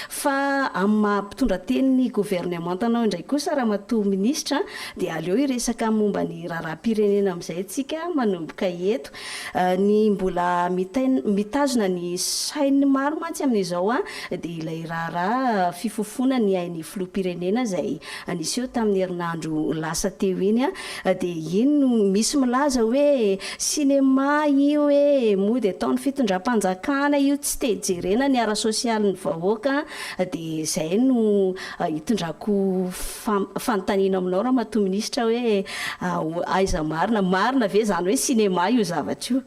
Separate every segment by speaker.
Speaker 1: fa amin'ny mpitondra tenyny gouvernement anao indray kosa raha matoa ministra dia aleo iresaka momba ny raharaha-pirenena amin'izay antsika manomboka eto ny mbola mitazona ny sainy maro mantsy amin'izao dia ilay raharaha fifofona ny Ain'Ny Filoha Pirenena izay anisy eo tamin'ny herinandro lasa teo iny dia iny no misy milaza hoe sinema io hoe mody ataon'ny fitondram-panjakana io tsy te jerena ny ara sosialy ny vahoaka dia izay no hitondrako fanontaniana aminao raha matoa ministra hoe aiza marina ve zany hoe sinema io zavatra io.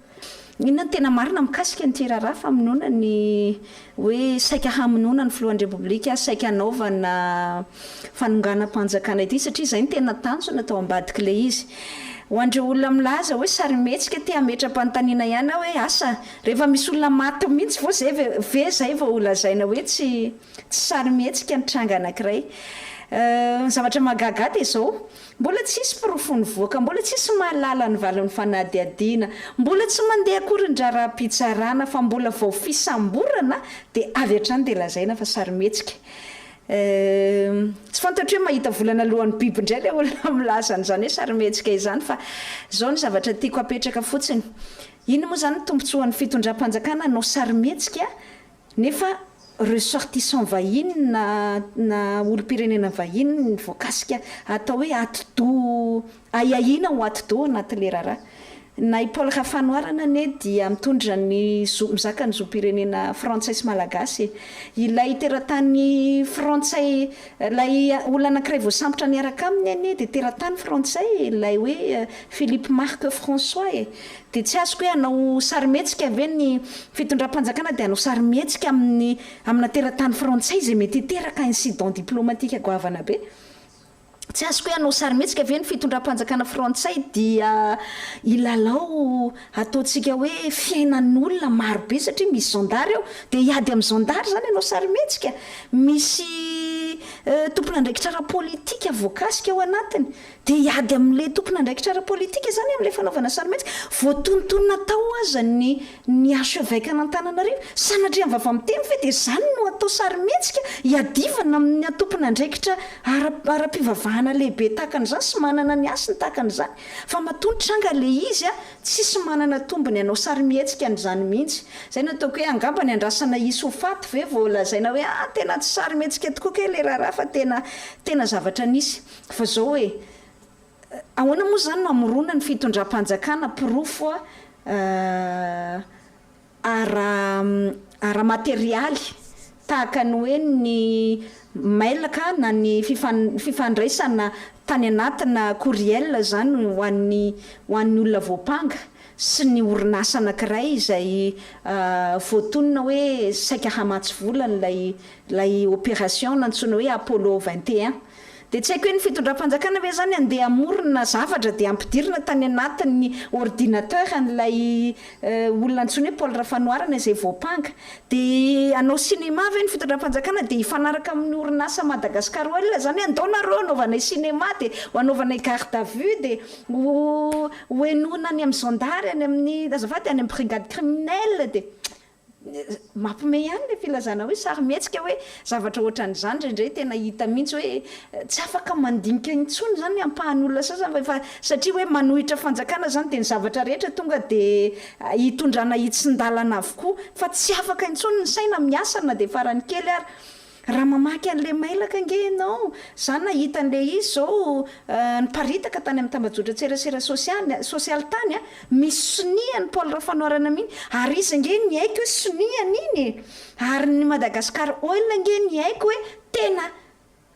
Speaker 2: Inona tena marina mikasika ny raharaha famonoana ny hoe saika hamonoana ny filohan'ny repoblika saika anaovana fanonganam-panjakana ity satria izay ny tena tanjona atao ambadika le izy. Ho andreo olona milaza hoe sarimetsika te hametra-panontaniana ihany hoe asa rehefa misy olona maty mihitsy vao zay ve zay vao olazaina hoe tsy sarimetsika ny tranga anankiray. Zavatra magaga dia izao mbola tsisy pirofony voaka mbola tsisy mahalala ny valin'ny fanadihadiana mbola tsy mandeha akory ny raharaham-pitsarana fa mbola vao fisamborana dia avy hatrany dia lazaina fa sarimetsika. Tsy fantatra hoe mahita volana lohan'ny biby indray ilay olona milaza an'izany hoe sarimetsika izany fa izao ny zavatra tiako apetraka fotsiny. Iny moa zany tombontsoan'ny fitondram-panjakana no sarimetsika nefa ressortissant vahiny na olo-pirenena vahiny ny voakasika atao hoe atido aiahina ho atido anatin'le raharaha. Na i Paul Rafanoarana ane dia mitondra ny mizaka ny zoom-pirenena frantsay sy malagasy ilay teratany frantsay ilay olona anankiray voasambotra niaraka aminy ane dia teratany frantsay ilay hoe Philippe Marc François dia tsy azoko hoe anao sarimetsika ve ny fitondram-panjakana dia anao sarimetsika amina teratany frantsay izay mety hiteraka incident diplomatique goavana be. Tsy azoko hoe anao sarimetsika ve ny fitondram-panjakana frantsay dia ilalao ataontsika hoe fiainan'olona marobe satria misy zandary eo dia hiady amin'ny zandary zany anao sarimetsika misy tompon'andraikitra ara-politika voakasika ao anatiny dia hiady amin'ilay tompon'andraikitra ara-politika zany amin'ilay fanaovana sarimetsika voatonontonona tao aza ny archevêque-n'Antananarivo sanatria mivava miteny fe dia zany no atao sarimetsika hiadivana amin'ny tompon'andraikitra ara-pivavahana lehibe takan'izany sy manana ny asiny takan'izany fa matontranga le izy tsisy manana tombony anao sarimetsika n'izany mihitsy. Zay nataoko hoe angamba ny andrasana isofaty ve vao lazaina hoe tena tsy sarimetsika tokoa ke le raharaha fa tena zavatra nisy fa zao hoe ahoana moa zany no amorona ny fitondram-panjakana pirofo ara-materialy tahaka ny hoe ny mailaka na ny fifandraisana tany anatina courriel zany ho an'ny olona voapanga sy ny orinasa anankiray izay voatonona hoe saika hamatsy vola lay opération nantsoina hoe Apollo 21 dia tsy haiko hoe ny fitondram-panjakana ve zany andeha amorona zavatra dia ampidirina tany anatin'ny ordinateur an'ilay olona antsoina hoe Paul Rafanoarana izay voapanga dia anao sinema ve ny fitondram-panjakana dia hifanaraka amin'ny orinasa Madagascar olona zany andao nareo anaovanay sinema dia ho anaovanay garde à vue dia hoenona any amin'ny zandary any amin'ny azafady any amin'ny brigade criminelle dia mampime ihany le filazana hoe sarimetsika hoe zavatra ohatran'izany indray tena hita mihitsy hoe tsy afaka mandinika intsony zany ampahan'olona sasany fa satria hoe manohitra fanjakana zany dia ny zavatra rehetra tonga dia hitondrana hitsin-dalana avokoa fa tsy afaka intsony ny saina miasana dia farany kely ary raha mamaky an'le mailaka nge ianao zany nahita an'le izy zao niparitaka tany amin'ny tambajotra tserasera sosialy tany misy soniany Paul Rafanoarana miny ary izy nge ny haiko hoe soniany iny ary ny Madagascar oil nge ny haiko hoe tena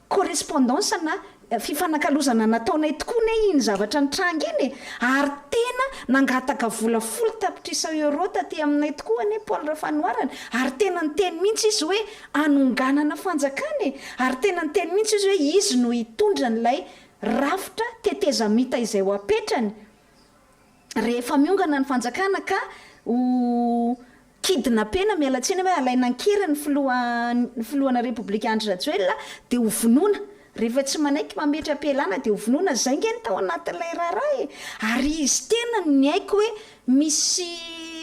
Speaker 2: correspondance na fifanakalozana nataonay tokoa ne iny zavatra nitranga iny ary tena nangataka vola 10 tapitrisa euro taty aminay tokoa ne Paul Rafanoarana ary tena niteny mihitsy izy hoe anonganana fanjakana ary tena niteny mihitsy izy hoe izy no hitondra n'ilay rafitra tetezamita izay ho apetrany rehefa miongana ny fanjakana ka kidnapena mialatsina hoe alaina ankira ny filohana Repoblika Andry Rajoelina dia ho vonoina rehefa tsy manaiky mametra am-pialana dia ho vonoina zay nge ny tao anatin'ilay raharaha ary izy tena ny haiko hoe misy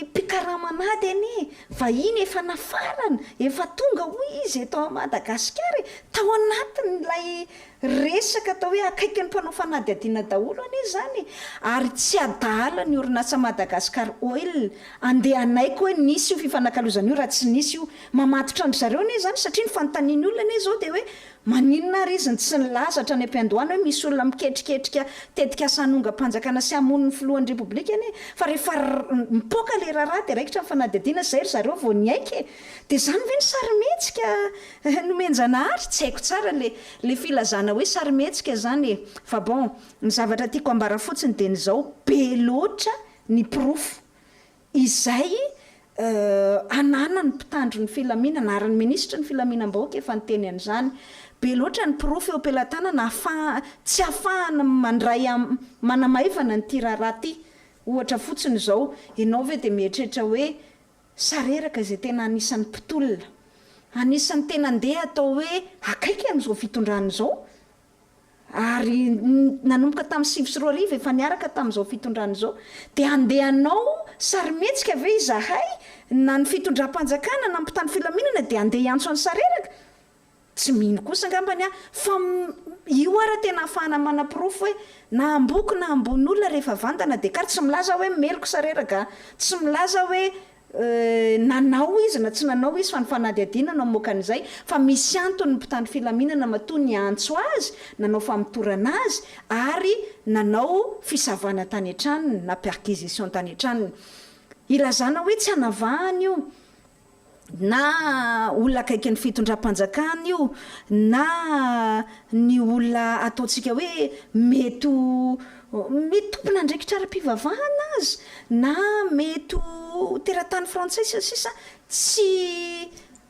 Speaker 2: mpikaramanady anie vahiny efa nafarana efa tonga hoy izy eto Madagasikara tao anatin'ilay resaka atao hoe akaiky ny mpanao fanadihadiana daholo anie zany ary tsy adala ny orinasa Madagasikara Oil andehanaiko hoe nisy io fifanakalozana io raha tsy nisy io mamatotra andry zareo anie zany satria ny fanontaniany olona anie zao de hoe maninona ary izy tsy nilazatra ny am-piandohana hoe misy olona miketriketrika tetika sanonga-panjakana sy hamono ny filohan'ny repoblika anie fa rehefa mipoaka le raharaha de raikitra ny fanadihadiana zay ry zareo vao niaiky de zany ve ny sarymetsika nomenjanahary tsy haiko tsara le filazana hoe sarymetsika zany e fa bon ny zavatra tiako ambara fotsiny de nizao be loatra ny pirofo izay anana ny mpitandro ny filaminana ary ny ministra ny filaminam-bahoaka efa nyteny an'izany be loatra ny pirofo eo am-pelantanana tsy ahafahana mandray manamaivana ny tiraharaha ty ohatra fotsiny zao ianao ve de mieritreritra hoe sareraka zay tena anisan'ny mpitolona anisan'ny tena andeha atao hoe akaiky amin'izao fitondrana zao ary nanomboka tamin'ny 2024 efa niaraka tamin'izao fitondrana zao de andehanao sarymetsika ve izahay na ny fitondram-panjakana na mpitany filaminana de andeha iantso any sareraka tsy mino kosa angambany fa io ara tena ahafahana manapirofo hoe na amboky na ambon'olona rehefa vandana de kary tsy milaza hoe meloko sareraka tsy milaza hoe nanao izy na tsy nanao izy fa ny fanadihadiana no mokan'izay fa misy antony ny mpitandro filaminana matoa ny antso azy nanao famitorana azy ary nanao fisavana tany an-tranony na perquisition tany an-tranony ilazana hoe tsy hanavahany io na olona akaiky ny fitondram-panjakana io na ny olona ataontsika hoe mety tompona ndraikitra ara-pivavahana azy na mety teratany frantsay sisa tsy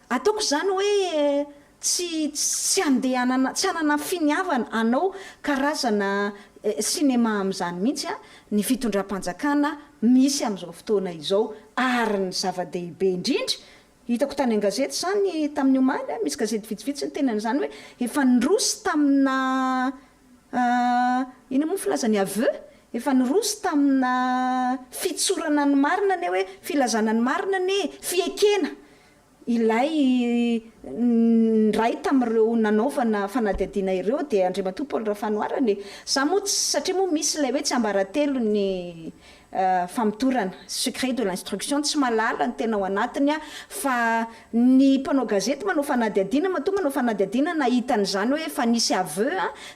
Speaker 2: ataoko zany hoe tsy andehanana tsy hanana finiavana anao karazana sinema amin'izany mihitsy ny fitondram-panjakana misy amin'izao fotoana izao ary ny zava-dehibe indrindra hitako tany an-gazety zany tamin'ny omaly misy gazety vitsivitsy ny tenan'izany hoe efa nirosy tamina ina moa filazany aveu efa nirosy tamina fitsorana ny marina ane hoe filazana ny marina ane fiekena ilay ray tamin'ireo nanaovana fanadihadiana ireo de Andriamatoa Paul Rafanoarane za moa satria moa misy ilay hoe tsy ambaratelo ny famitorana secret de l'instruction tsy malala ny tena ao anatiny fa ny mpanao gazety manao fanadihadiana matoa manao fanadihadiana nahitan'izany hoe fa nisy aveu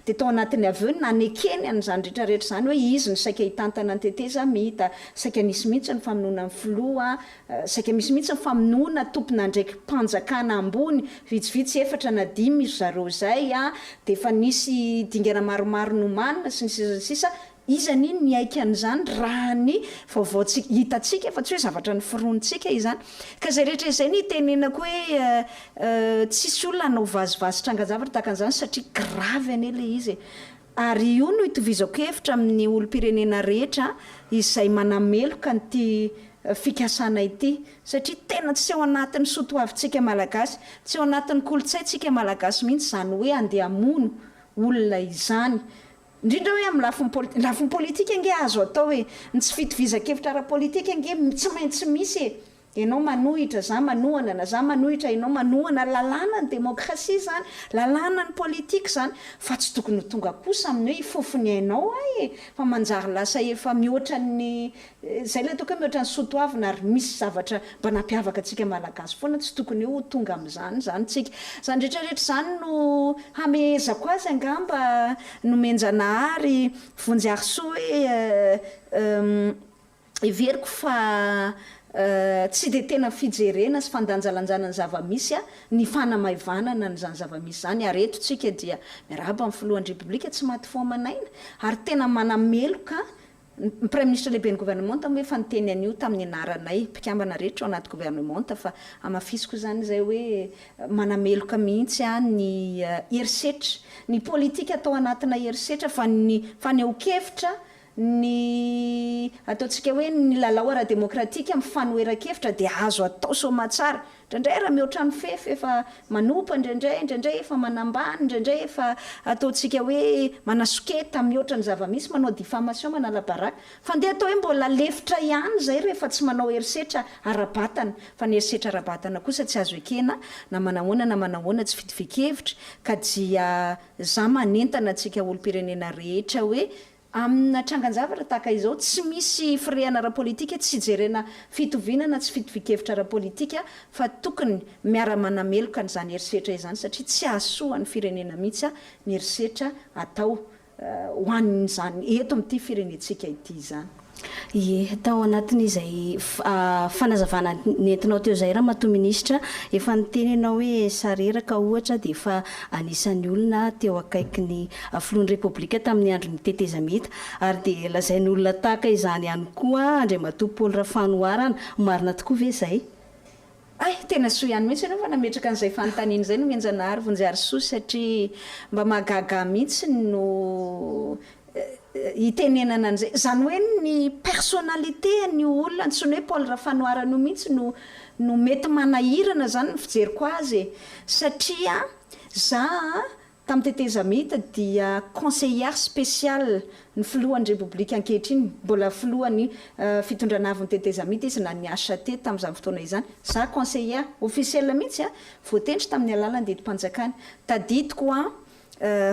Speaker 2: de tao anatin'ny aveu nanekeny an'izany rehetrarehetra zany hoe izy ny saika hitantana ny teteza mihita saika nisy mihitsy ny famonoana ny filoha saika misy mihitsy ny famonoana tompona ndraiky mpanjakana ambony vitsivitsy efatra na 5 izy zareo zay de fa nisy dingana maromaro nomanina sy ny sisa izany niaiky an'izany raha ny vaovao hitatsika fa tsy hoe zavatra ny firontsika izany ka zay rehetra izay ny tenenako hoe tsisy olona anao vazivazy trangazavatra tahaka an'izany satria gravy ane le izy ary io no hitovizako hevitra amin'ny olom-pirenena rehetra izay manameloka nyty fikasana ity satria tena tsy ao anatin'ny sotoavintsika malagasy tsy ao anatin'ny kolontsaintsika malagasy mihitsy zany hoe andeha hamono olona izany indrindra hoe amin'ny lafiny politika nge azo atao hoe ny tsy fitovizakevitra ara-politika nge tsy maintsy misy ianao manohitra za manohana na za manohitra ianao manohana lalàna ny demokrasia zany lalàna ny politika zany fa tsy tokony ho tonga kosa amin'ny hoe hifofony ainao fa manjary lasa efa mihoatra ny zay le ataoko hoe mihoatra ny sotoavina ary misy zavatra mba nampiavaka atsika malagasy foana tsy tokony ho tonga amin'izany zany tsika zany rehetrarehetra zany no hamezako azy angamba nomenjanahary vonjy-arso hoe everiko fa tsy de tena fijerena sy fandanjalanjana ny zava-misy ny fanamaivanana ny zany zava-misy zany areto tsika dia miarahaba amin'ny filohan'ny repoblika tsy maty foamanaina ary tena manameloka ny premier ministre lehibe ny gouvernement hoe fa niteny an'io tamin'ny anaranay mpikambana rehetra ao anaty gouvernement fa amafisiko zany zay hoe manameloka mihitsy ny herisetra ny politika atao anatina herisetra fa ny fanehokevitra ny ataontsika hoe ny lalao ara-demokratika mifanoeran-kevitra dia azo atao soamatsara. Indraindray raha mihoatra ny fefy efa manompa, indraindray efa manambany, indraindray efa ataontsika hoe manasoketa mihoatra ny zava-misy, manao diffamation, manala baraka. Fa ndeha atao hoe mbola lefitra ihany zay rehefa tsy manao herisetra ara-batana, fa ny herisetra ara-batana kosa tsy azo ekena na manahoana tsy fidifikevitra ka dia za manentana antsika olo-pirenena rehetra hoe amina trangan-javatra tahaka izao tsy misy firehana ara-politika, tsy jerena fitovinana, tsy fitovikevitra ara-politika, fa tokony miara-manameloka n'izany herisetra izany satria tsy ahasoa ny firenena mihitsy ny herisetra atao ho an'izany eto amin'ity firenentsika ity izany.
Speaker 1: Ie, tao anatin'izay fanazavana nentinao teo zay raha matoa ministra, efa niteny ianao hoe sareraka ohatra dia efa anisan'ny olona teo akaiky ny filohan'ny repoblika tamin'ny andro ny tetezamita, ary dia lazain'ny olona tahaka izany ihany koa Andriamatoa Paul Rafanoarana, marina tokoa ve zay?
Speaker 2: Tena soa ihany mihitsy ianao fa nametraka an'izay fanontaniana izay no mianjanahary vonjary soa satria mba mahagaga mihitsy no itenenana an'izay. Zany hoe ny personnalité ny olona antsoina hoe Paul Rafanoarana mihitsy no mety manahirana zany ny fijeriko azy satria za tamin'ny tetezamita dia conseillère spéciale ny filohan'ny repoblika ankehitriny, mbola filohan'ny fitondranavy ny tetezamita izy na niasa tety tamin'izany fotoana izany. Za conseillère officielle mihitsy voatendry tamin'ny alalan'ny didim-panjakana. Tadidiko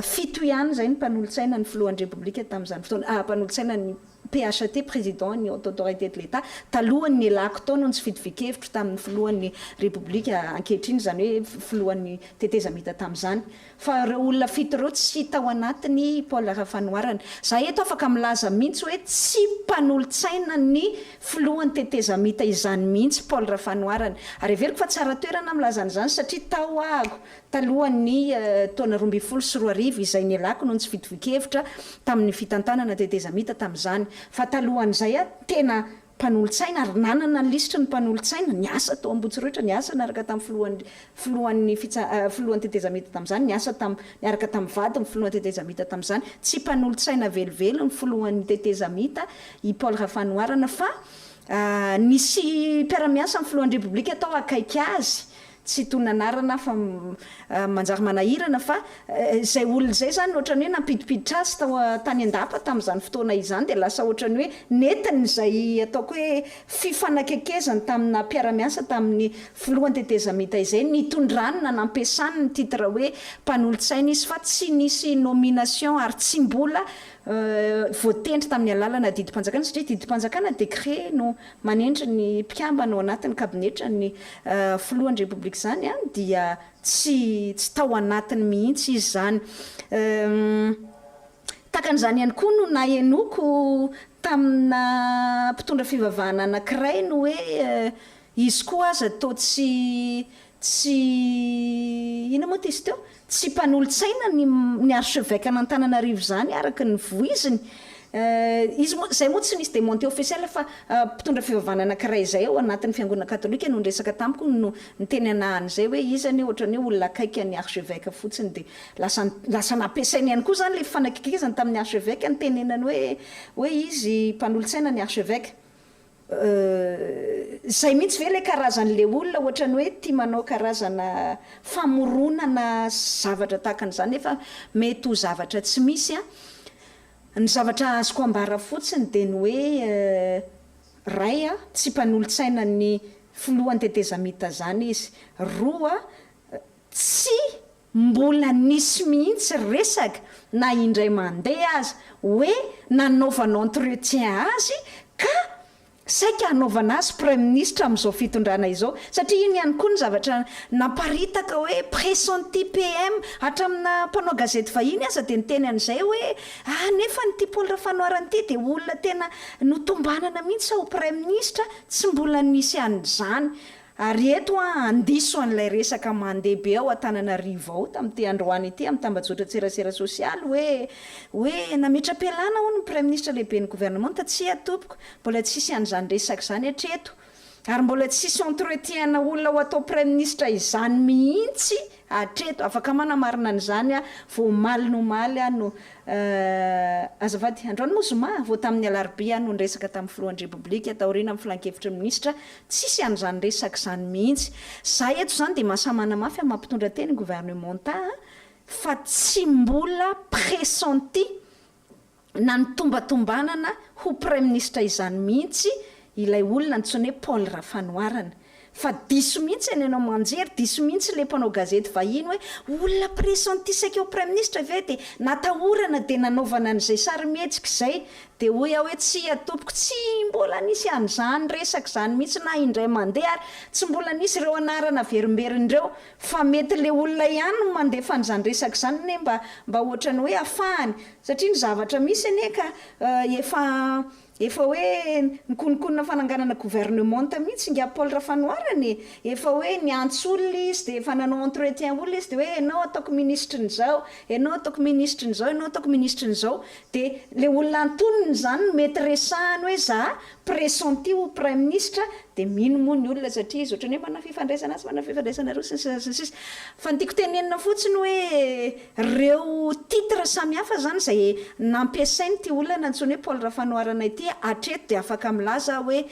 Speaker 2: fito ihany zay ny mpanolontsaina ny filohan'ny repoblika tamin'izany fotoana, mpanolontsaina ny PHT, président ny haute autorité de l'État, talohan'ny elako tao no tsy fidifikevitra tamin'ny filohan'ny repoblika ankehitriny, zany hoe filohan'ny tetezamita tamin'izany. Fa ireo olona fito ireo tsy tao anatiny Paul Rafanoarana. Za eto afaka milaza mihitsy hoe tsy mpanolontsaina ny filohan'ny tetezamita izany mihitsy Paul Rafanoarana. Ary everiko fa tsara toerana milaza an'izany satria tao ago talohan'ny taona 2024 izay ny elako no tsy fidifikevitra tamin'ny fitantanana tetezamita tamin'izany. Fa talohan'izay tena mpanolontsaina ary nanana ny lisitra ny mpanolontsaina, niasa tao Ambohitsirotra, niasa niaraka tamin'ny filohan'ny tetezamita tamin'izany, niasa niaraka tamin'ny vady ny filohan'ny tetezamita tamin'izany. Tsy mpanolontsaina velivelo ny filohan'ny tetezamita i Paul Rafanoarana fa nisy mpiara-miasa amin'ny filohan'ny repoblika tao akaiky azy, tsy tonanarana fa manjary manahirana fa zay olona zay zany ohatrany hoe nampidipiditra azy tany andapa tamin'izany fotoana izany dia lasa ohatrany hoe netiny zay ataoko hoe fifanakekezany tamina mpiara-miasa tamin'ny filohan'ny tetezamita izay nitondrany na nampiasany ny titre hoe mpanolontsaina izy fa tsy nisy nomination ary tsy mbola voatendry tamin'ny alalana didim-panjakana satria didim-panjakana décret no manendry ny mpiambana ao anatin'ny kabinetra ny filohan'ny repoblika zany dia tsy tao anatiny mihitsy izy zany. Takan'izany ihany koa no nahenoko tamina mpitondra fivavahana anankiray no hoe izy koa aza atao tsy ina moa izy teo tsy mpanolontsaina ny archevêque-n'Antananarivo zany araka ny voiziny. Izy zay moa tsy nisy démonté officiel fa mpitondra fivavahana anankiray zay ao anatin'ny fiangonana katolika no niresaka tamiko no niteny anahany zay hoe izy any ohatrany hoe olona akaiky ny archevêque fotsiny dia lasa nampiasainy ihany koa zany le fanakekezany tamin'ny archevêque nitenenany hoe izy mpanolontsaina ny archevêque. Zay mihitsy ve le karazan'le olona ohatrany hoe tia manao karazana famoronana zavatra tahakan'izany nefa mety ho zavatra tsy misy ny zavatra azoko ambara fotsiny dia ny hoe ray tsy mpanolontsaina ny filohan'ny tetezamita zany izy, roa tsy mbola nisy mihitsy resaka na indray mandeha azy hoe nanaovana entretien azy ka saika hanaovana azy premier ministre amin'izao fitondrana izao satria iny ihany koa ny zavatra namparitaka hoe pressenti PM hatramina mpanao gazety vahiny aza dia niteny an'izay hoe nefa nyty Paul Rafanoarana ity dia olona tena notombanana mihitsy ao premier ministre tsy mbola nisy an'izany. Ary eto andiso an'ilay resaka mandeha be ao Antananarivo ao tamin'ity androany ity amin'ny tambajotra tserasera sosialy hoe nametra-pialana ho ny premier ministre lehibe ny gouvernement tsy atopiko, mbola tsisy an'izany resaka zany hatreto. ary mbola tsisy entretien olona ho atao premier ministre izany mihitsy atreto afaka manamarina an'izany vao omaly nomaly no azafady androany mozoma vao tamin'ny alarobia no nresaka tamin'ny filohan'ny repoblika taoriana amin'ny filan-kevitra ministra tsisy an'izany resaka izany mihitsy za eto zany dia mahasamana mafy amin'ny mampitondra teny gouvernemental fa tsy mbola pressenti na ny tombatombanana ho premier ministre izany mihitsy ilay olona antsoina hoe Paul Rafanoarana fa diso mihitsy ianao manjery diso mihitsy le mpanao gazety vahiny hoe olona pressentisaka eo premier ministre ve dia natahorana dia nanaovana an'izay sarymihetsika izay dia hoy aho hoe tsy atompoko tsy mbola nisy an'izany resaka izany mihitsy na indray mandeha ary tsy mbola nisy ireo anarana verimberindreo fa mety le olona ihany no mandefa an'izany resaka izany ne mba ohatrany hoe afahany satria ny zavatra misy ane ka efa hoe nikononkonona fananganana gouvernement mihitsy nga Paul Rafanoarana efa hoe niantso olona izy dia efa nanao entretien olona izy dia hoe enao ataoko ministre n'izao enao ataoko ministre n'izao enao ataoko ministre n'izao dia le olona antonony zany mety resahany hoe za pressenti ho premier ministre dia mino moa ny olona satria izy ohatrany hoe mana fifandraisana azy mana fifandraisana ro sisy fa ny tiako tenenina fotsiny hoe reo titre samihafa zany zay nampiasainy ty olona antsoiny hoe Paul Rafanoarana ity atreto dia afaka milaza hoe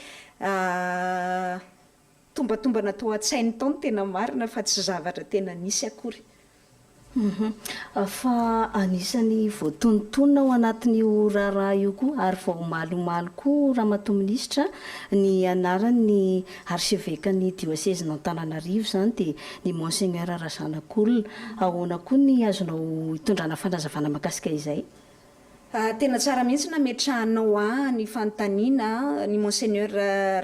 Speaker 2: tombatomba natao an-tsainy taony tena marina fa tsy zavatra tena nisy akory.
Speaker 1: Fa anisany voatonontonona ao anatin'io raharaha io koa ary vao malomaly koa raha matoa ministra ny anarany archevêque-n'ny diocèse n'Antananarivo zany dia ny monseigneur Razanakolona ahoana koa ny azonao hitondrana fanazavana makasika izay.
Speaker 2: Tena tsara mihitsy nametrahanao ny fanontaniana ny monseigneur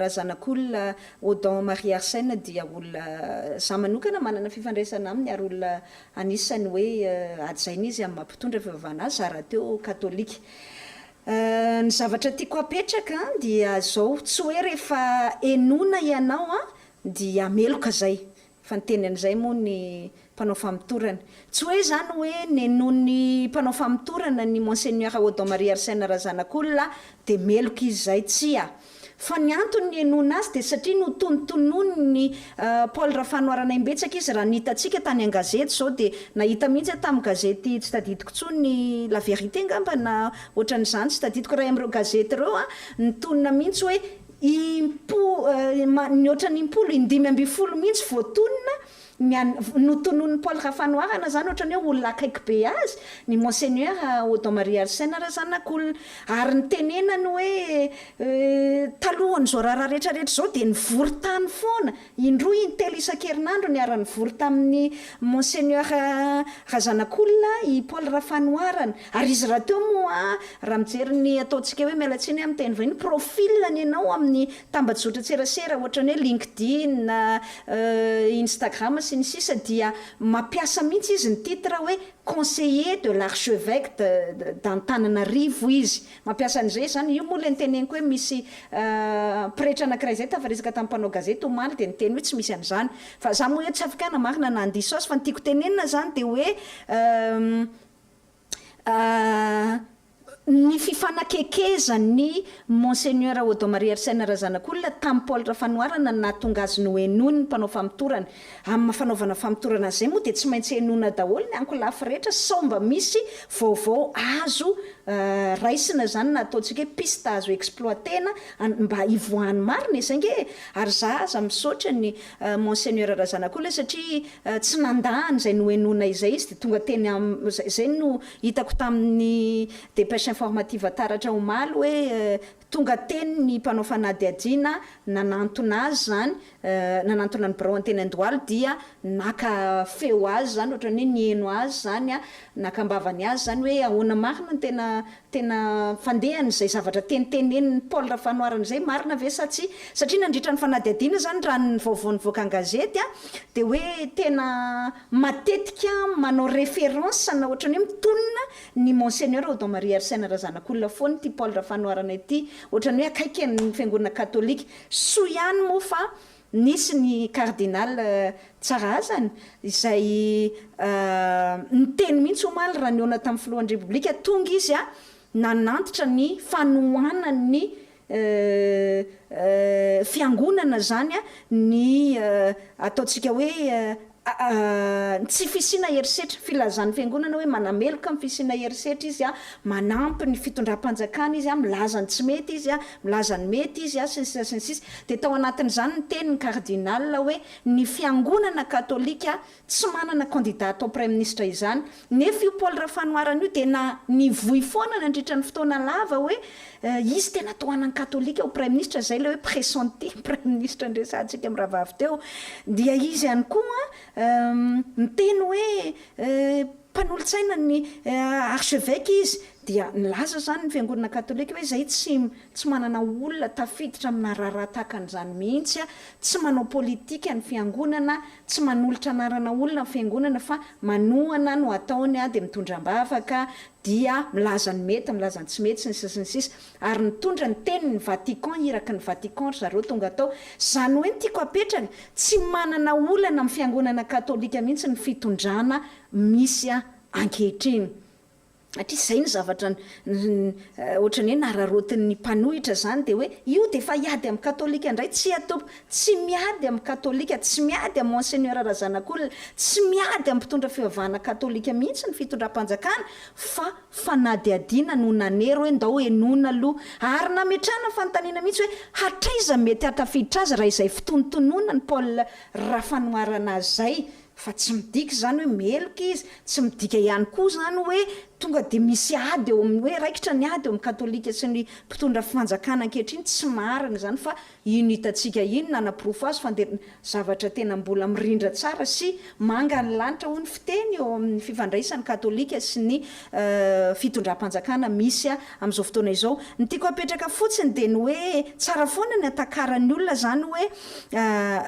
Speaker 2: Razanakolona Odon Marie Arsène dia olona za manokana manana fifandraisana aminy ary olona anisany hoe ajaina izy amin'ny mampitondra fivavahana azy raha teo katolika. Ny zavatra tiako apetraka dia zao tsy hoe rehefa enona ianao dia meloka zay fa ny teny an'izay moa ny mpanao famitorana tsy hoe zany hoe nenony mpanao famitorana ny monseigneur Odon Marie Arsène Razanakolona dia meloka izy zay tsy fa ny antony enona azy dia satria no tonontonony ny Paul Rafanoarana imbetsaka izy raha nitatsika tany an-gazety zao dia nahita mihitsy tamin'ny gazety tsy tadidiko tsony la vérité ngamba na ohatran'izany tsy tadidiko raha amin'ireo gazety ireo nitonona mihitsy hoe ny ohatran'ny 10 mihitsy voatonona notonon'ny Paul Rafanoarana zany ohatrany hoe olona akaiky be azy ny monseigneur Odon Marie Arsène Razanakolona ary ny tenenany hoe talohan'izao raharaha rehetrarehetra zao dia nivory tany foana indroa intelo isan-kerinandro niara nivory tamin'ny monseigneur Razanakolona i Paul Rafanoarana ary izy raha teo moa raha mijery ny ataontsika hoe mialatsiny amin'ny teny vahiny profilany ianao amin'ny tambajotra tserasera ohatrany hoe LinkedIn Instagram ny sisa dia mampiasa mihitsy izy ny titre hoe conseiller de l'archevêque d'Antananarivo izy mampiasa an'izay zany io moa le niteneniko hoe misy pretra anankiray zay tafaresaka tamin'ny mpanao gazety omaly dia niteny hoe tsy misy an'izany fa za moa hoe tsy afaka namarina na andiso azy fa ny tiako tenenina zany dia hoe ny fifanakekezan'ny monseigneur Odon Marie Arsène Razanakolona tamin'ny Paul Rafanoarana nahatonga azy no enony ny mpanao famitorana amin'ny fanaovana famitorana zay moa dia tsy maintsy enona daholo ny ankolafy rehetra sao mba misy vaovao azo raisina zany na ataontsika hoe piste azo exploitena mba hivoahany marina izay nge ary za aza misaotra ny monseigneur Razanakolona satria tsy nandahany zay no enona izay izy dia tonga teny zay no hitako tamin'ny dépêche informative taratra omaly hoe tonga teny ny mpanao fanadihadiana nanantona azy zany nanantona ny birao anteny Andohalo dia naka feo azy zany ohatrany hoe nieno azy zany nakambavany azy zany hoe ahoana marina tena fandehany zay zavatra teniteneniny Paul Rafanoarana zay marina ve sa tsy satria nandritra ny fanadihadiana zany raha ny vaovao nivoaka an-gazety dia hoe tena matetika manao référence na ohatrany hoe mitonona ny monseigneur Odon Marie Arsène Razanakolona foana ty Paul Rafanoarana ity ohatrany hoe akaiky ny fiangonana katolika so ihany moa fa nisy ny cardinal tsara azany izay niteny mihitsy omaly raha niona tamin'ny filohan'ny repoblika tonga izy nanantitra ny fanohanany fiangonana zany ny ataontsika hoe tsy fisina herisetra filazan'ny fiangonana hoe manameloka amin'ny fisina herisetra izy manampy ny fitondram-panjakana izy milaza ny tsy mety izy milaza ny mety izy sy ny sisa de tao anatin'izany ny tenin'ny cardinal hoe ny fiangonana katolika tsy manana candidat atao premier ministre izany nefa io Paul Rafanoarana io de na nivoy foana nandritra ny fotoana lava hoe izy tena toanan'ny katolika ho premier ministre zay le hoe pressenti premier ministre ndresantsika mirahavavy teo dia izy ihany koa miteny hoe mpanolo-tsaina ny archevêque izy dia nilaza zany ny fiangonana katolika hoe zay tsy manana olona tafiditra amina raharaha tahakan'izany mihitsy tsy manao politika ny fiangonana tsy manolotra anarana olona ny fiangonana fa manohana no ataony de mitondram-bavaka dia milaza ny mety milaza ny tsy mety sy ny sisa ary nitondra ny teniny Vatican iraky ny Vatican zareo tonga tao zany hoe tiako apetraka tsy manana olana amin'ny fiangonana katolika mihitsy ny fitondrana misy ankehitriny atria zay ny zavatra ohatrany hoe nararotin'ny mpanohitra zany de hoe io de fa hiady amin'ny katolika indray tsy atao tsy miady amin'ny katolika tsy miady amin'ny monseigneur razanak'olona tsy miady amin'ny mpitondra fivavahana katolika mihitsy ny fitondram-panjakana fa fanadiadiana no nanery hoe ndao enona aloha ary nametrana fanontaniana mihitsy hoe hatraiza mety hatafiditra azy raha izay fitonontonona ny Paul Rafanoarana zay fa tsy midika zany hoe meloka izy tsy midika ihany koa zany hoe tonga de misy ady eo amin'ny hoe raikitra ny ady eo amin'ny katolika sy ny mpitondra fanjakana ankehitriny tsy marina zany fa ino hitantsika ino nanapirofo azy fa de zavatra tena mbola mirindra tsara sy manga ny lanitra ho ny fiteny eo amin'ny fifandraisan'ny katolika sy ny fitondram-panjakana misy amin'izao fotoana izao ny tiako apetraka fotsiny de ny hoe tsara foana ny atakaran'ny olona zany hoe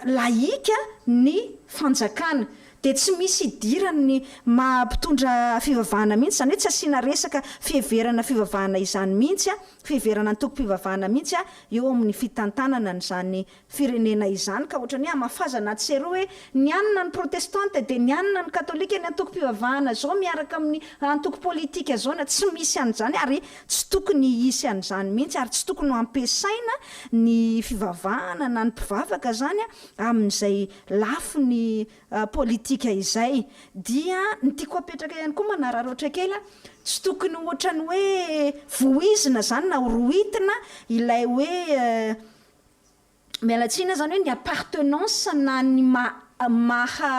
Speaker 2: laika ny fanjakana de tsy misy idirany mampitondra fivavahana mihitsy zany hoe tsy asiana resaka fiheverana fivavahana izany mihitsy fiheverana ny tokom-pivavahana mihitsy eo amin'ny fitantanana n'izany firenena izany ka ohatrany hoe amafazana tseroa hoe ny anina ny protestante de ny anina ny katolika ny antoko-pivavahana zao miaraka amin'ny antoko politika zao na tsy misy an'izany ary tsy tokony hisy an'izany mihitsy ary tsy tokony ho ampiasaina ny fivavahana na ny mpivavaka zany amin'izay lafo ny politika izay dia ny tiako apetraka ihany koa manararoatra kely tsy tokony ohatrany hoe voizina zany na roitina ilay hoe mialatsina zany hoe ny appartenance na ny maha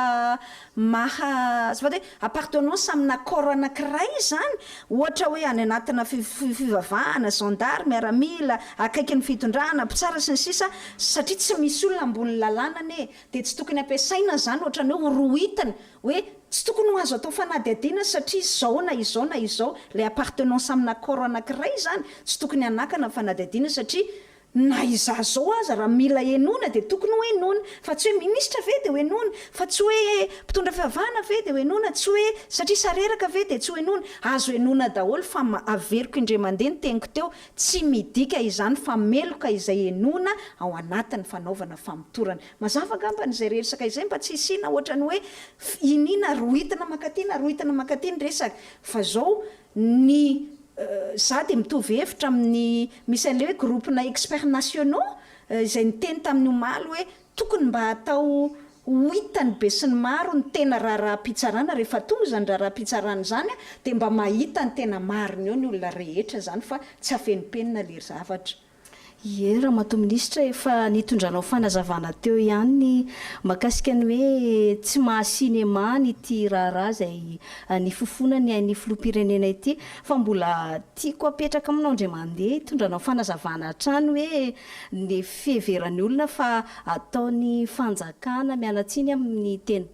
Speaker 2: tsy vata hoe appartenance amina corps anankiray zany ohatra hoe any anatina fivavahana gendarme miaramila akaiky ny fitondrana mpitsara sy ny sisa satria tsy misy olona ambony lalànany de tsy tokony ampiasaina zany ohatrany hoe roitana hoe tsy tokony ho azo atao fanadiadiana satria izao na izao na izao le appartenance amina corps anankiray zany tsy tokony anakana fanadiadiana satria na iza zao aza raha mila enona de tokony ho enona fa tsy hoe ministra ve de ho enona fa tsy hoe mpitondra fivavahana ve de ho enona tsy hoe satria sareraka ve de tsy ho enona azo enona daholo fa averiko indray mandeha ny teniko teo tsy midika izany fa meloka izay enona ao anatin'ny fanaovana famitorana mazava ngamba n'izay resaka izay mba tsy isiana ohatrany hoe inina roitina makaty ny resaka fa zao ny za de mitovy hevitra amin'ny misy an'le hoe groupena expert nationaux izay niteny tamin'ny omaly hoe tokony mba atao hitany be sy ny maro ny tena raharaha-pitsarana rehefa tonga zany raharaha-pitsarana zany de mba mahita ny tena mariny eo ny olona rehetra zany fa tsy afenimpenina le zavatra
Speaker 1: Ie, raha mato ministra efa nitondranao fanazavana teo ihany mahakasika ny hoe tsy mahasinema nyty raharaha zay nifofona ny Ain'Ny Filoha Pirenena ity fa mbola tiako apetraka aminao ndray mandeha hitondranao fanazavana hatrany hoe ny fiheveran'ny olona fa ataony fanjakana mialatsiny amin'ny teny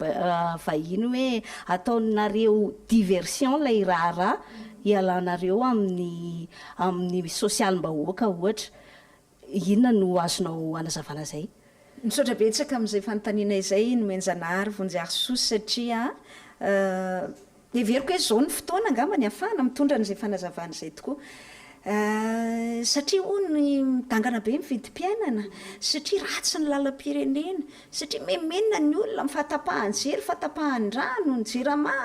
Speaker 1: vahiny hoe ataonareo diversion lay raharaha ialanareo amin'ny sosialim-bahoaka ohatra inona no azonao anazavana zay
Speaker 2: misaotra betsaka amin'izay fanontaniana izay nomenjanahary vonjary sosy satria everiko hoe zao ny fotoana angamba ny afahana mitondra n'izay fanazavana izay tokoa satria hoy ny midangana be mividim-piainana satria ratsy ny lalam-pirenena satria memenina ny olona mifatapahany-jery fatapahany-drano ny jerama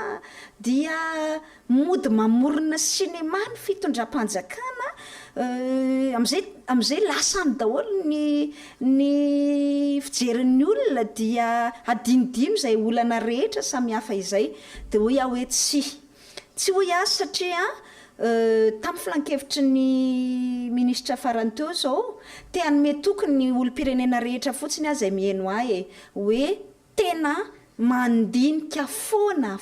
Speaker 2: dia mody mamorona sinema ny fitondram-panjakana am'izay lasany daholo ny fijerin'ny olona dia adinidino zay olana rehetra samihafa izay de hoe aho hoe tsy hoe azy satria tamin'ny filan-kevitry ny ministra farany teo zao te hanome tokony ny olo-pirenena rehetra fotsiny azy ay mihaino ahy hoe tena mandinika foana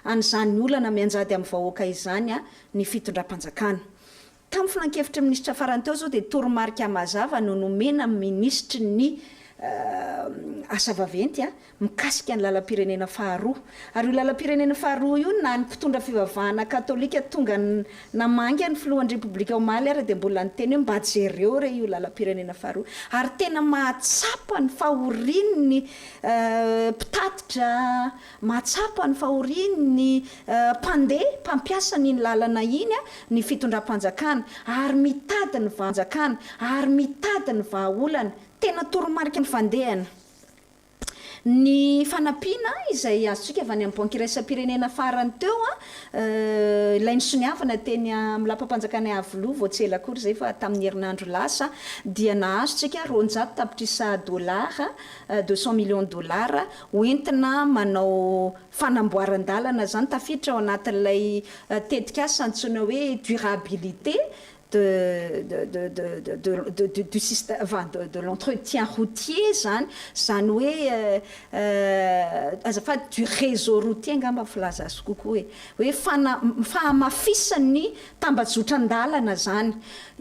Speaker 2: an'izany olana mianjady amin'ny vahoaka izany ny fitondram-panjakana. Tamin'ny filan-kevitry ministra farany teo zao de toromarika mazava no nomena ministry ny asa vaventy mikasika ny lalam-pirenena faharoa ary io lalam-pirenena faharoa io na ny mpitondra fivavahana katolika tonga namangy ny filohan'ny repoblika omaly ary de mbola niteny hoe mba jereo re io lalam-pirenena faharoa ary tena mahatsapa ny fahorian'ny mpitatitra mahatsapa ny fahorian'ny mpampiasa ny lalana iny ny fitondram-panjakana ary mitady ny vanjakana ary mitady ny vahaolana tena toromarika ny fandehana ny fanampiana izay azotsika avy any amin'ny banky iraisam-pirenena farany teo ilainy soniavana teny amin'ny lapam-panjakana avoloha vao tsy ela akory zay fa tamin'ny herinandro lasa dia nahazotsika roanjato tapitrisa dollara $200 millions hoentina manao fanamboaran-dalana zany tafiditra ao anatin'ilay tetikasa antsoina hoe durabilité du système, de l'entretien routier zany hoe azafady du réseau routier ngamba filaza azy kokoa hoe fahamafisany tambajotran-dalana zany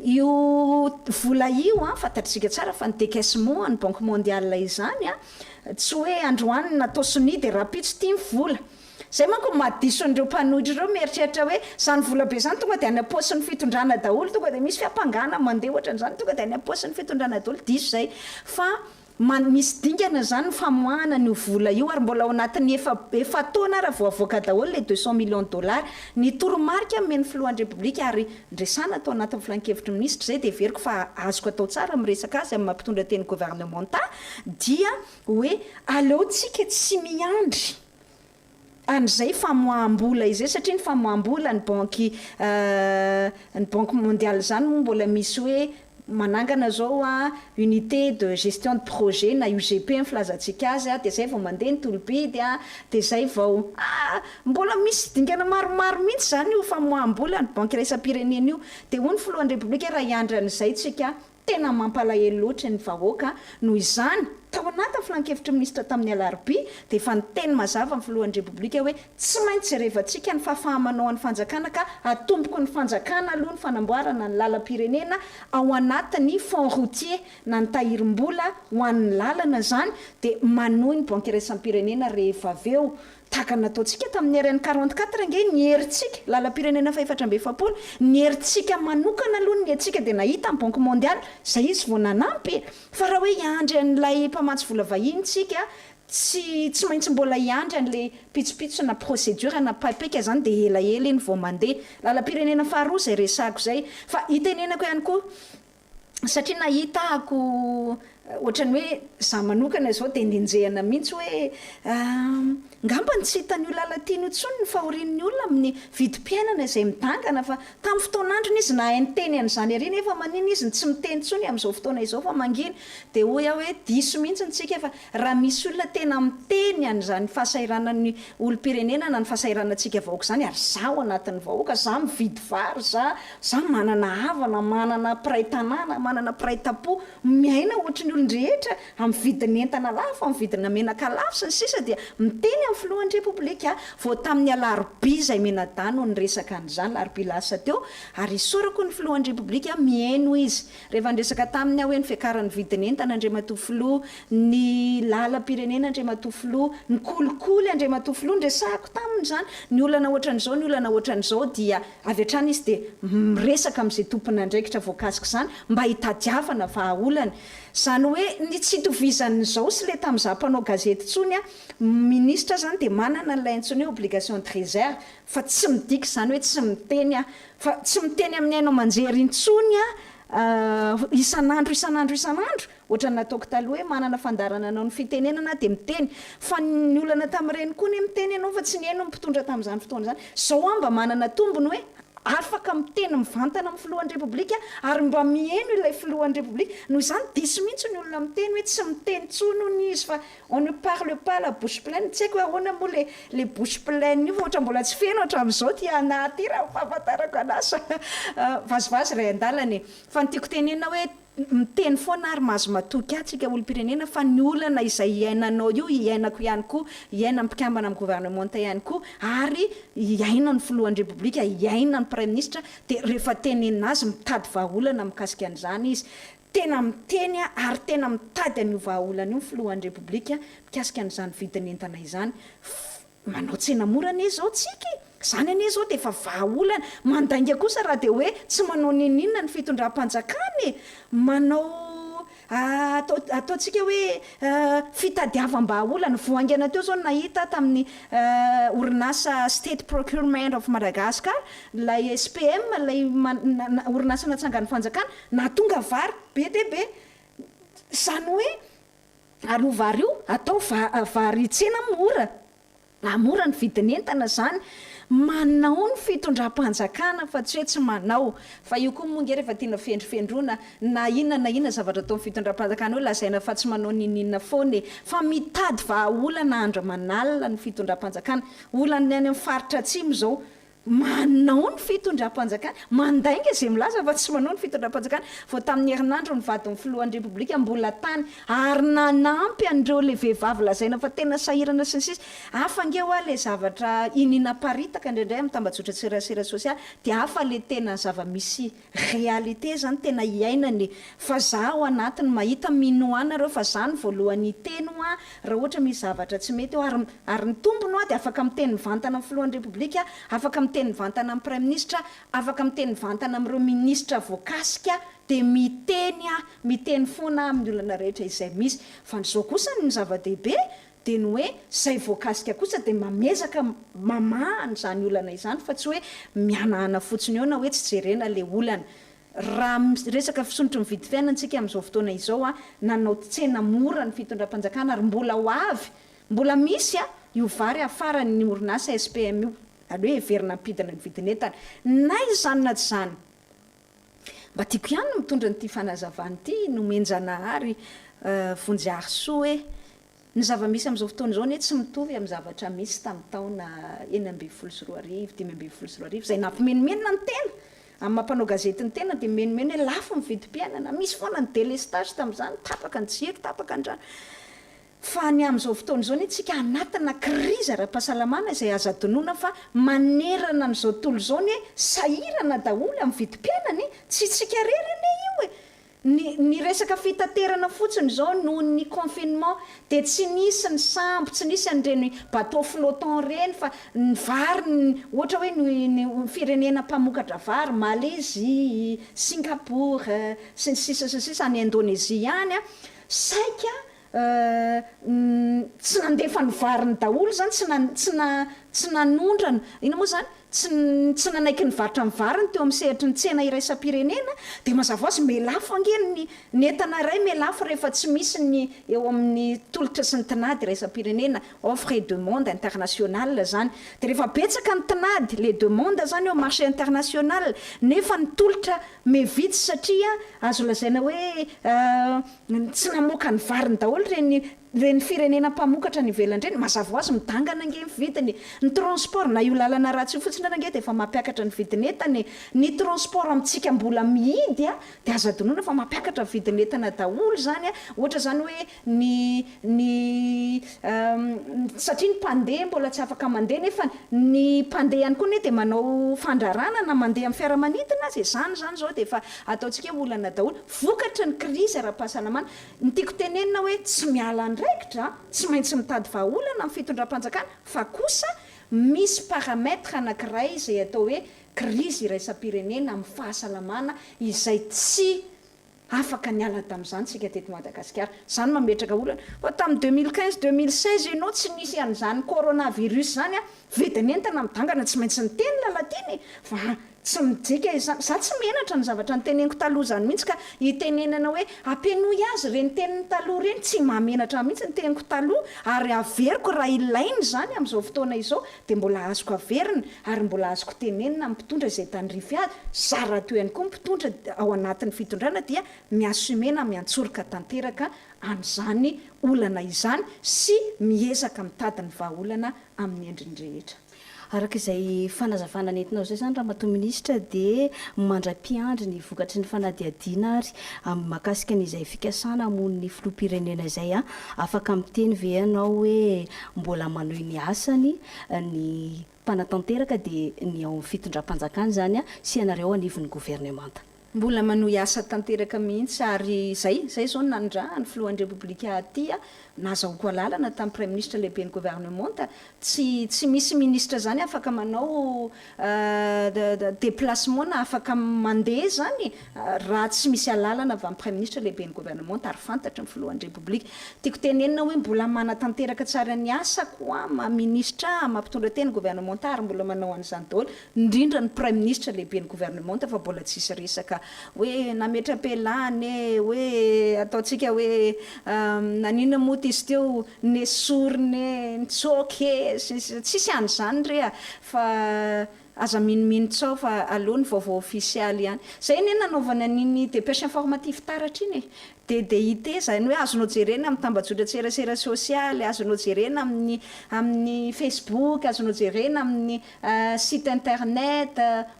Speaker 2: io vola io fantatritsika tsara fa ny décaissement ny banque mondiale izany tsy hoe androany natao soni de rapitso tia vola zay manko madiso an'ireo mpanohitra ireo mieritreritra hoe zany vola be zany tonga de any am-paosin'ny fitondrana daholo tonga de misy fiampangana mandeha ohatran'izany tonga de any am-paosin'ny fitondrana daholo diso zay fa misy dingana zany famoahana ny vola io ary mbola ao anatin'ny efa taona raha voavoaka daholo le $200 millions ny toromarika men'ny filohan'ny repoblika ary ndresana atao anatin'ny filan-kevitry ministra zay de veriko fa azoko atao tsara miresaka azy amin'ny mampitondra teny gouvernemental dia hoe aleotsika tsy miandry an'izay famoaham-bola izay satria ny famoaham-bola ny banque mondiale zany mbola misy hoe manangana zao unité de gestion de projet na UGP ny filazantsika azy de zay vao mandeha ny tolobidy de zay vao mbola misy dingana maromaro mihitsy zany io famoaham-bola ny banque iraisam-pirenena io de hoy ny filohan'ny repoblika raha hiandry an'izay tsika tena mampalahelo loatra ny vahoaka noho izany tao anaty filan-kevitry ministra tamin'ny alarobia de efa niteny mazava ny filohan'ny repoblika hoe tsy maintsy jerevantsika ny fahafahamanao an'ny fanjakana ka atomboko ny fanjakana aloha ny fanamboarana ny lalam-pirenena ao anatin'ny fond routier na ny tahirim-bola ho an'ny lalana zany de manohy ny banque iraisam-pirenena rehefa aveo tahaka nataontsika tamin'ny RN 44 nge nyheritsika lalam-pirenena fa 470 nyheritsika manokana aloha ny hetsika de nahita amin'ny banque mondiale zay izy vao nanampy fa raha hoe hiandry an'ilay mpamatsy vola vahiny tsika tsy maintsy mbola hiandry an'le pitsopitso na procédure na papeka zany de elaela iny vao mandeha lalam-pirenena faharoa zay resako zay fa itenenako ihany koa satria nahitako ohatrany hoe za manokana zao de ninjehana mihitsy hoe ngamba tsy hitan'io lalatiana intsony ny fahorian'ny olona amin'ny vidim-piainana izay midangana fa tamin'ny fotoan'androny izy na hainy teny an'izany ary nefa manino izy tsy miteny ntsony amin'izao fotoana izao fa mangina de hoy aho hoe diso mihitsy ntsika fa raha misy olona tena miteny an'izany fahasairanan'ny olo-pirenena na ny fahasahiranantsika vahoaka zany ary zaho anatin'ny vahoaka za mividy vary za manana havana manana piray-tanàna manana piray-tapo miaina ohatry ny olon-drehetra amin'ny vidiny entana lafo amin'ny vidina menaka lafo sy ny sisa dia miteny amin'ny filohan'ny repoblika vao tamin'ny alarobia zay menadano ny resaka an'izany larobia lasa teo ary isorako ny filohan'ny repoblika mihaino izy rehefa ndresaka tamin'ny hoe ny fiakaran'ny vidiny entana andriamatofilo ny lalam-pirenena andriamatofilo ny kolikoly andriamatofilo ndresako tamin'izany ny olana ohatran'izao ny olana ohatran'izao dia avy hatrany izy de miresaka amin'izay tompony andraikitra voakasika zany mba hitadiavana vahaolany zany hoe ny tsy itovizan'izao sy le tamin'izah mpanao gazety tsony ministra zany de manana n'ilay antsony hoe obligation de réserve fa tsy midika zany hoe tsy miteny fa tsy miteny amin'ny ainao manjery intsony isan'andro ohatra nataoko taloha hoe manana fandarana anao ny fitenenana de miteny fa ny olana tamin'ireny koa ny miteny ianao fa tsy ny haino mpitondra tamin'izany fotoana zany zao mba manana tombony hoe afaka miteny mivantana amin'ny filohan'ny repoblika ary mba mihaino ilay filohan'ny repoblika. Noho izany diso mihitsy ny olona miteny hoe tsy miteny tsonony izy fa on ne parle pas la bouche pleine. Tsy haiko hoe ahoana moa le bouche pleine io fa ohatra mbola tsy feno hatramin'izao ty anaty raha fahafantarako anazy vazivazy ray an-dalany. Fa ny tiako tenena hoe miteny foana ary mahazo matoky atsika olom-pirenena fa ny olana izay iainanao io iainako ihany koa, iaina mpikambana amin'ny gouvernementa ihany koa, ary iaina ny filohan'ny repoblika, iaina ny prime ministre. Dia rehefa tenenazy mitady vahaolana mikasika an'izany izy, tena miteny ary tena mitady an'io vahaolana io filohan'ny repoblika mikasika an'izany vidin'entana izany. Manao tsena morana izao tsika zany ane zao dia efa vahaolana. Mandainga kosa raha dia hoe tsy manao ninina ny fitondram-panjakana, manao ataontsika hoe fitadiavam-bahaolana. Voaingana teo zao nahita tamin'ny orinasa State Procurement of Madagascar, lay SPM, lay orinasa natsangan'ny fanjakana, na tonga vary be dia be. Zany hoe aro vary io atao vary tsena mora, mora ny vidin'entana zany. Manao ny fitondram-panjakana fa tsy hoe tsy manao. Fa io koa moa nge rehefa tiana fendrifendrona na inona zavatra atao ny fitondram-panjakana hoe lazaina fa tsy manao ninina foana, fa mitady vahaolana andro manalina ny fitondram-panjakana. Olana any amin'ny faritra atsimo zao manao ny fitondram-panjakana, mandainga izay milaza fa tsy manao ny fitondram-panjakana. Vao tamin'ny herinandro ny vadin'ny filohan'ny repoblika mbola tany ary nanampy an'ireo le vehivavy lazaina fa tena sahirana sy ny sisa. Hafa nge hoa le zavatra inina paritaka indraindray amin'ny tambazotra serasera sosialy, dia hafa le tena zava-misy réalité zany tena iainany. Fa zaho anatiny mahita minoana reo fa zany voalohany teny hoa raha ohatra misy zavatra tsy mety eo ary ny tombony hoa dia afaka miteny mivantana amin'ny filohan'ny repoblika, afaka miteny mivantana amin'ny prime ministre, afaka miteny mivantana amin'ireo ministra voakasika, dia miteny foana amin'ny olana rehetra izay misy. Fa n'izao kosa ny zava-dehibe dia ny hoe izay voakasika kosa dia mamezaka mamahany izany olana izany, fa tsy hoe mihanahana fotsiny eo na hoe tsy jerena le olana. Raha resaka fisonotry ny vidy fiainantsika amin'izao fotoana izao, nanao tsena mora ny fitondram-panjakana ary mbola ho avy, mbola misy io vary afara ny orinasa SPM io, aloha heverina ampidana ny vidin'entana. Na izany na tsy zany, mba tiako ihany no mitondra nyity fanazavany ity nomenjanahary vonjy soa hoe ny zava-misy amin'izao fotoana izao ne tsy mitovy amin'ny zavatra misy tamin'ny taona 1924, 1924 izay nampimenimena ny tena. Amin'ny mampanao gazety ny tena dia menimena hoe lafo mividim-piainana, misy foana ny délestage tamin'izany, tapaka ny jiro, tapaka ny rano. Fa ny amin'izao fotoana izao ne tsika anatina krizy ara-pahasalamana izay aza donoina fa manerana n'izao tontolo izao ne sahirana daholo amin'ny vidim-piainana, tsy tsika rery ane io e. Ny resaka fitaterana fotsiny zao noho ny confinement dia tsy nisy ny sambo, tsy nisy an'ireny bateau flottant reny, fa ny vary ohatra hoe ny firenena mpamokatra vary Malaisie, Singapour sy ny sisa any Indonésie ihany saika tsy nandefa ny variny daholo zany, tsy nanondrana ina moa zany, tsy nanaiky ny varotra ny variny teo amin'ny sehatry ny tsena iraisam-pirenena. Dia mazava azy melafo angeny ny entana iray melafo rehefa tsy misy ny eo amin'ny tolotra sy ny tinady iraisam-pirenena, offre et demande internationale zany. Dia rehefa betsaka ny tinady le demande zany eo marché international, nefa ny tolotra mevitsy satria azo lazaina hoe tsy namoaka ny variny daholo reny firenena mpamokatra ny ivelan-dreny. Mazava azy midangana ange ny vidiny. Ny transport na io lalana ratsy io fotsiny ange dia efa mampiakatra ny vidin'entana. Ny transport amintsika mbola mihidy dia aza donoina fa mampiakatra vidin'entana daholo zany. Ohatra zany hoe satria ny mpandeha mbola tsy afaka mandeha, nefa ny mpandeha ihany koa ne dia manao fandaharana na mandeha amin'ny fiaramanidina azy. Zany zao dia efa ataontsika olana daholo, vokatra ny krizy ara-pahasalamana. Ny tiako tenenina hoe tsy miala ndraikitra, tsy maintsy mitady vahaolana amin'ny fitondram-panjakana, fa kosa misy paramètre anankiray izay atao hoe krizy iraisam-pirenena amin'ny fahasalamana izay tsy afaka niala tamin'izany tsika teto Madagasikara. Zany mametraka olana. Fa tamin'ny 2015-2016 ianao tsy nisy an'izany coronavirus zany vidin'entana midangana, tsy maintsy ny teny Lalatiana fa tsy midika izany za tsy menatra ny zavatra nyteneniko taloha zany mihitsy ka itenenana hoe ampenoy azy reny tenin'ny taloha reny tsy mahamenatra mihitsy ny teniko taloha ary averiko raha ilainy zany am'izao fotoana izao de mbola azoko averina ary mbola azoko tenenina mpitondra izay tandrify azy zara toy ihany koa mpitondra ao anatin'ny fitondrana dia miasomena miantsoroka tanteraka an'izany olana izany sy miezaka mitady ny vahaolana amin'ny endriny rehetra.
Speaker 1: Araka izay fanazavana nentinao zay zany raha matoa ministra de mandra-piandry ny vokatry ny fanadiadiana ary amin'ny makasika n'izay fikasana amon'ny filoham-pirenena izay afaka miteny ve ianao hoe mbola manohy ny asany ny mpanatanteraka de ny ao amin'ny fitondram-panjakana zany sy ianareo anivon'ny gouvernemanta.
Speaker 2: Mbola manohy asa tanteraka mihitsy ary zay zao nandraha ny filohan'ny repoblika aty nazahoako alalana tamin'ny premier ministre lehiben'ny gouvernemanta tsy misy ministra zany afaka manao déplacement na afaka mandeha zany raha tsy misy alalana avy amin'ny premier ministre lehiben'ny gouvernemanta ary fantatra ny filohan'ny repoblika. Tiako tenenina hoe mbola manatanteraka tsara ny asako ministra mampitondra teny gouvernemanta ary mbola manao an'izany daholo indrindra ny premier ministre lehiben'ny gouvernemanta fa mbola tsisy resaka hoe nametra-pelany hoe ataontsika hoe nanina moa izy teo nesorne nitsoke tsisy an'izany re fa aza minominony tsao fa aloha ny vaovao ofisialy ihany zay iny nanaovana niny dépêche informatif taratra iny DDIT zany hoe azonao jerena amin'ny tambajotra tserasera sosialy azonao jerena amin'ny Facebook azonao jerena amin'ny site internet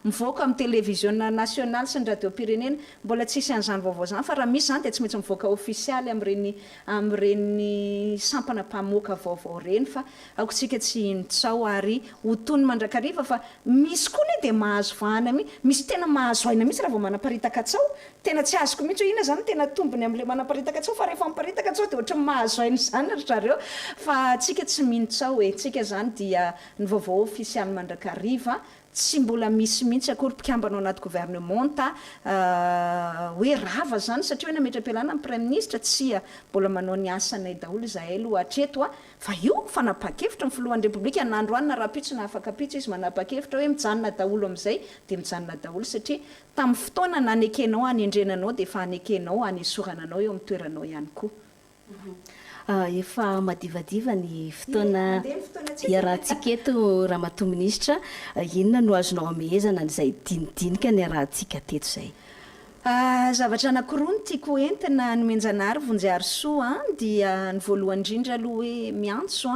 Speaker 2: mivoaka amin'ny télévision nationale sy ny radio-pirenena mbola tsisy an'izany vaovao zany fa raha misy zany de tsy maintsy mivoaka ofisialy am'ireny sampana mpamoaka vaovao reny fa akotsika tsy intsao ary hotony mandrakariva fa misy koa ne de mahazo vahana misy tena mahazo aina mihitsy raha vao manaparitaka tsao tena tsy azoko mihitsy hoe ina zany tena tombony am'le manaparitaka tsao fa rehefa miparitaka tsao de ohatra mahazo aina zany zareo fa tsika tsy mintsao tsika zany dia ny vaovao ofisialy mandrakariva tsy mbola misy mihitsy akory mpikambanao anaty gouvernemanta hoe rava zany satria hoe nametra-pialana amin'ny premier ministre tsy mbola manao ny asanay daholo zahay aloha hatreto fa io fanapa-kevitra ny filohan'ny repoblika nandro any na rapitso na afaka pitso izy manapa-kevitra hoe mijanona daholo am'izay de mijanona daholo satria tamin'ny fotoana nanekenao anendrenanao de efa anekenao anesorananao eo amin'ny toeranao ihany koa.
Speaker 1: Efa madivadiva ny fotoana iarahantsika eto raha matoa ministra inona no azonao amehezana n'izay dinidinika ny arahantsika teto zay.
Speaker 2: Zavatra anankiroa no tiako entina nomenjanary vonjary soa dia ny voalohany indrindra aloha hoe miantso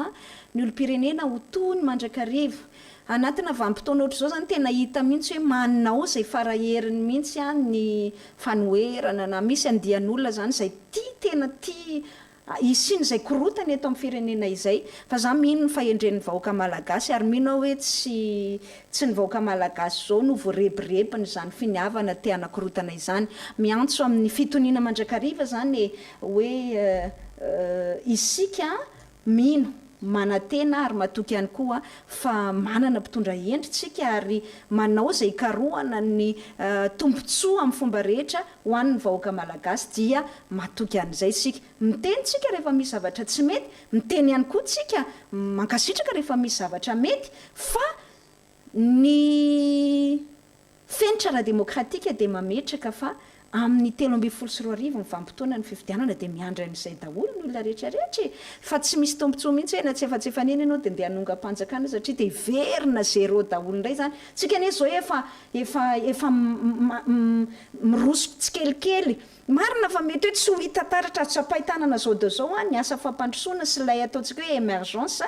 Speaker 2: ny olo-pirenena ho tony mandrakariva anatina vanim-potoana ohatr' zao zany tena hita mihitsy hoe manao zay faraherin'ny mihitsy ny fanoherana na misy andian'olona zany zay tena isiny zay korotany eto amin'ny firenena izay fa za mino ny fahendren'ny vahoaka malagasy ary mino hoe tsy ny vahoaka malagasy zao no voarebirebiny zany finiavana te anakorotana izany miantso amin'ny fitoniana mandrakariva zany hoe isika mino manatena ary matoky ihany koa fa manana mpitondra endritsika ary manao zay karohana ny tombontsoa amin'ny fomba rehetra ho an'ny vahoaka malagasy dia matoky an'izay sika miteny tsika rehefa misy zavatra tsy mety miteny ihany koa tsika mankasitraka rehefa misy zavatra mety fa ny fenitra ara-demokratika de mametraka fa amin'ny 3.7 ny vanim-potoana ny fifidianana de miandra n'izay daholo ny olona rehetrarehetra fa tsy misy tombontsoa mihitsy hoe na tsy efa neny ianao de ndeha hanonga-panjakana satria de verina zéro daholo indray zany tsika anie zao efa mirosoko tsikelikely marina fa mety hoe tsy ho hita taratra tsy ampahitanana zao de zao ny asa fampandrosoana sy lay ataontsika hoe émergence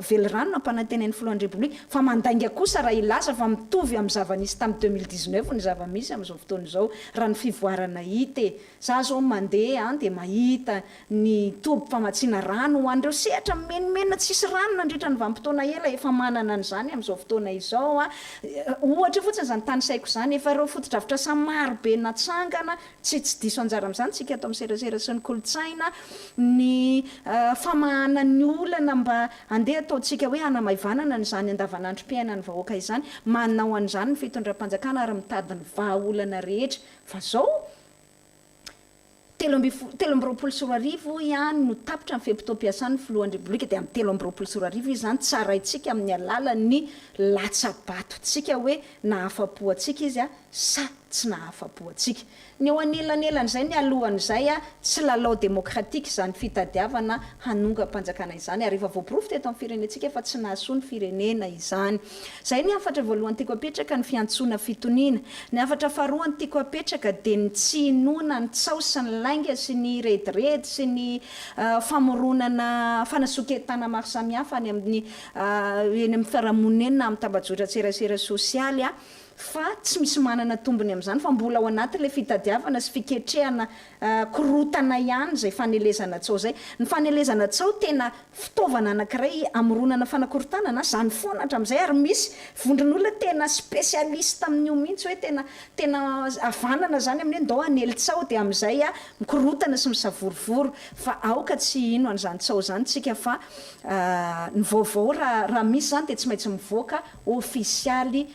Speaker 2: velirano nampanantenan'ny filohan'ny repoblika fa mandainga kosa raha ilaza fa mitovy amin'ny zava-nisy tamin'ny 2019 ny zava-misy amin'izao fotoana izao raha ny fivoarana hita za zao mandeha de mahita ny toby famatsiana rano ho an'ireo sehatra menimena tsisy rano nandritra ny vanim-potoana ela efa manana an'izany amin'izao fotoana izao ohatra fotsiny zany tany saiko zany efa ireo foto-dravitra sa marobe natsangana tsy diso anjara amin'izany tsika ato amin'ny serasera sy ny kolotsaina ny famahana ny olana mba andeha ataontsika hoe hanamaivanana n'izany andavanandrom-piainany vahoaka izany manao an'izany ny fitondram-panjakana ary mitady ny vahaolana rehetra fa zao 3 ihany no tapitra ny fehim-potoam-piasan'ny filohan'ny repoblika dia amin'ny 3 izy zany tsaraintsika amin'ny alalan'ny latsabato-tsika hoe nahafapo atsika izy sa tsy nahafapo atsika. Ny eo anelan'elan'izay ny alohan'izay tsy lalao demokratika zany fitadiavana hanonga-panjakana izany ary efa voaporofo teto amin'ny firenentsika fa tsy nahasoa ny firenena izany. Zay ny afatra voalohany tiako apetraka ny fiantsoana fitoniana. Ny afatra faharoany tiako apetraka dia ny tsy inona ny tsao sy ny lainga sy ny rediredy sy ny famoronana fanasoketana maro samihafa any amin'ny eny amin'ny fiarahamonina amin'ny tambajotra tserasera sosialy fa tsy misy manana tombony amin'izany fa mbola ao anatin'ilay fitadiavana sy fiketrehana korotana ihany zay fanelezana tsao zay. Ny fanelezana tsao tena fitaovana anankiray amoronana fanakorotana zany foana hatramin'izay ary misy vondron'olona tena spesialista amin'io mihitsy hoe tena avanana zany amin'ny ndao anely tsao dia amin'izay mikorotana sy misavorovoro fa aoka tsy ino an'izany tsao zany tsika fa ny vaovao raha misy zany dia tsy maintsy mivoaka ofisialy